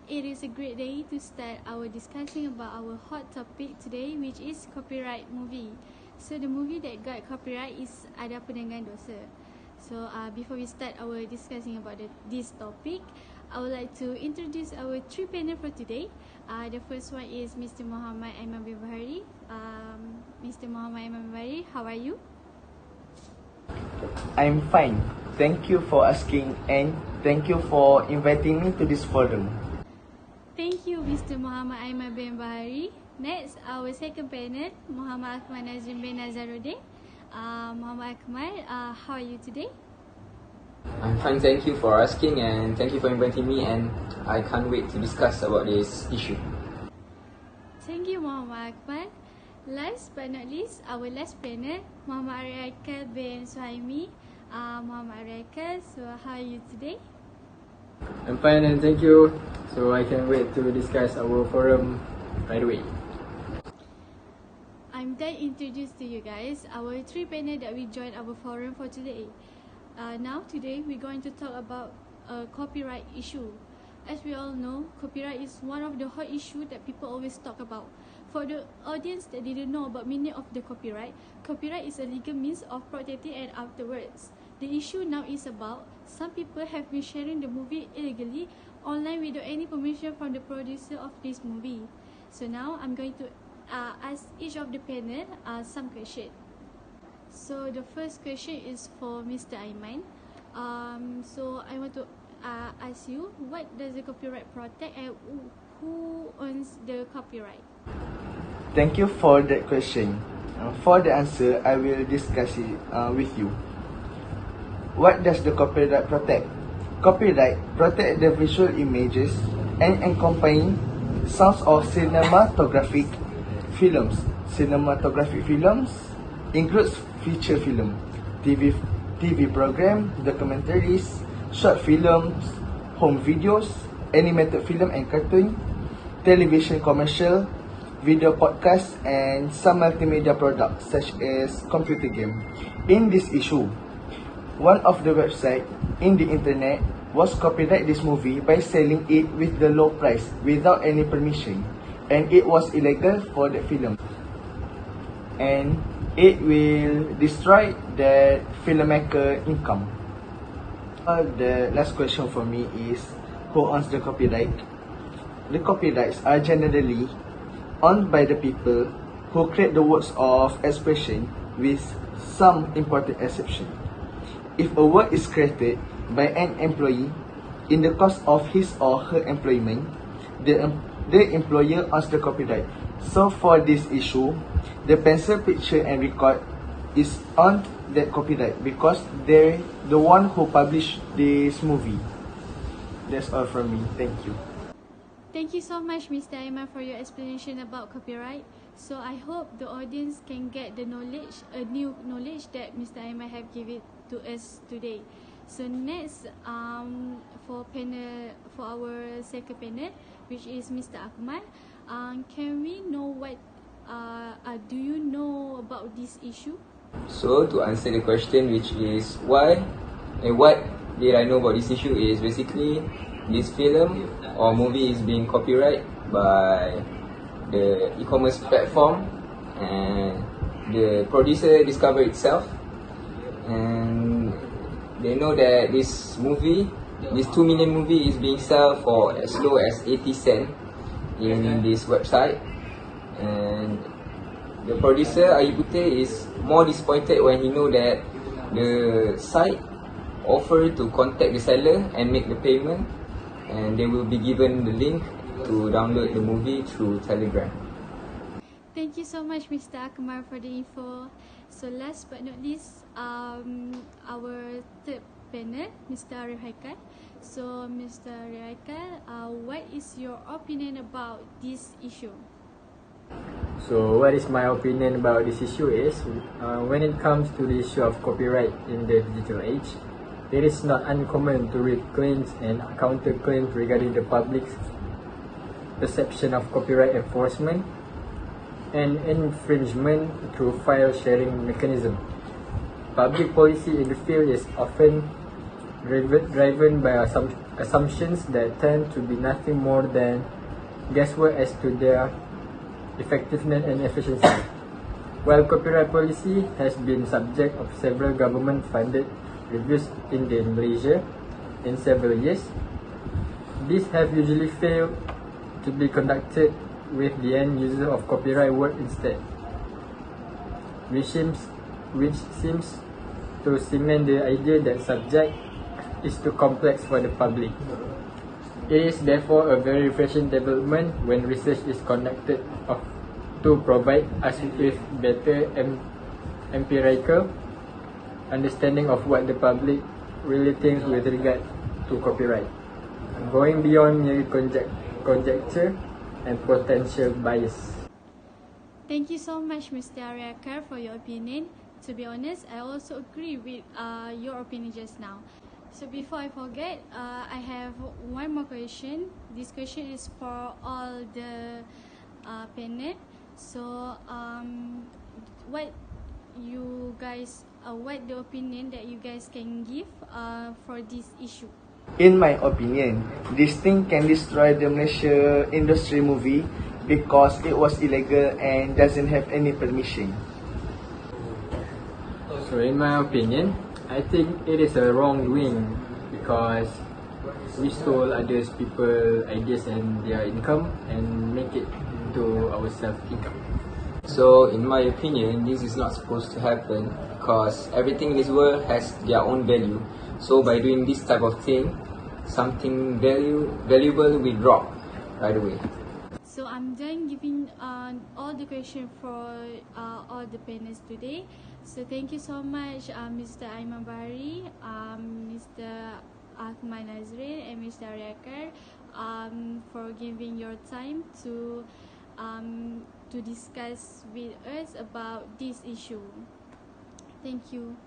It is a great day to start our discussing about our hot topic today, which is copyright movie. So the movie that got copyright is Ada Apa Dengan Dosa. So before we start our discussing about this topic, I would like to introduce our three panel for today. The first one is Mr. Muhammad AIMAN bin Bahari. Mr. Muhammad AIMAN bin Bahari, how are you? I'm fine. Thank you for asking and thank you for inviting me to this forum. Thank you, Mr. Muhammad AIMAN bin Bahari. Next, our second panel, Muhammad AQMAL NADZRIN bin Nazaruddin. Muhammad AQMAL, how are you today? I'm fine, thank you for asking and thank you for inviting me, and I can't wait to discuss about this issue. Thank you, Muhammad AQMAL. Last but not least, our last panel, Muhammad Haiqal bin Suhaimi. Muhammad Haiqal, so how are you today? I'm fine and thank you. So I can't wait to discuss our forum right away. I'm done introduced to you guys, our three panel that we joined our forum for today. Now today we're going to talk about a copyright issue. As we all know, copyright is one of the hot issues that people always talk about. For the audience that didn't know about meaning of the copyright, copyright is a legal means of protecting and afterwards. The issue now is about some people have been sharing the movie illegally online without any permission from the producer of this movie. So now I'm going to ask each of the panel some questions. So the first question is for Mr. AIMAN. So I want to ask you, what does the copyright protect and who owns the copyright? Thank you for that question. For the answer, I will discuss it with you. What does the copyright protect? Copyright protect the visual images and accompanying sounds of cinematographic films. Cinematographic films includes feature film, TV program, documentaries, short films, home videos, animated film and cartoon, television commercial, video podcast, and some multimedia products such as computer game. In this issue, one of the websites in the internet was copyright this movie by selling it with the low price without any permission, and it was illegal for the film, and it will destroy the filmmaker income. The last question for me is, who owns the copyright? The copyrights are generally owned by the people who create the works of expression, with some important exception. If a work is created by an employee in the course of his or her employment, the employer owns the copyright. So for this issue, the pencil, picture and record is on that copyright because they're the one who published this movie. That's all from me. Thank you. Thank you so much, Mr. AIMAN, for your explanation about copyright. So I hope the audience can get the knowledge, a new knowledge that Mr. AIMAN have given to us today. So next, for our second panel, which is Mr. AQMAL, can we know what do you know about this issue? So to answer the question, which is why and what did I know about this issue, is basically this film or movie is being copyrighted by the e-commerce platform, and the producer discovered itself, and they know that this 2 million movie is being sold for as low as 80 cents in this website, and the producer Ayubute is more disappointed when he know that the site offered to contact the seller and make the payment, and they will be given the link to download the movie through Telegram. Thank you so much, Mr. AQMAL, for the info. So last but not least, our third panel, Mr. Arief Haiqal. So Mr. Arief Haiqal, what is your opinion about this issue? So what is my opinion about this issue is, when it comes to the issue of copyright in the digital age, it is not uncommon to read claims and counter-claims regarding the public's perception of copyright enforcement and infringement through file sharing mechanism. Public policy in the field is often driven by assumptions that tend to be nothing more than guesswork as to their effectiveness and efficiency. While copyright policy has been subject of several government-funded reviews in Malaysia in several years, these have usually failed to be conducted with the end user of copyright work instead, which seems to cement the idea that subject is too complex for the public. It is therefore a very refreshing development when research is conducted to provide us with better empirical understanding of what the public really thinks with regard to copyright, going beyond mere conjecture and potential bias. Thank you so much, Mr. Arief, for your opinion. To be honest, I also agree with your opinion just now. So before I forget, I have one more question. This question is for all the panel. So what the opinion that you guys can give for this issue? In my opinion, this thing can destroy the Malaysia industry movie because it was illegal and doesn't have any permission. So in my opinion, I think it is a wrongdoing because we stole others people's ideas and their income and make it into our self-income. So in my opinion, this is not supposed to happen because everything in this world has their own value. So by doing this type of thing, something valuable will drop right away. So I'm done giving all the questions for all the panelists today. So thank you so much, Mr. AIMAN, Mr. AQMAL NADZRIN, and Mr. Arief, for giving your time to discuss with us about this issue. Thank you.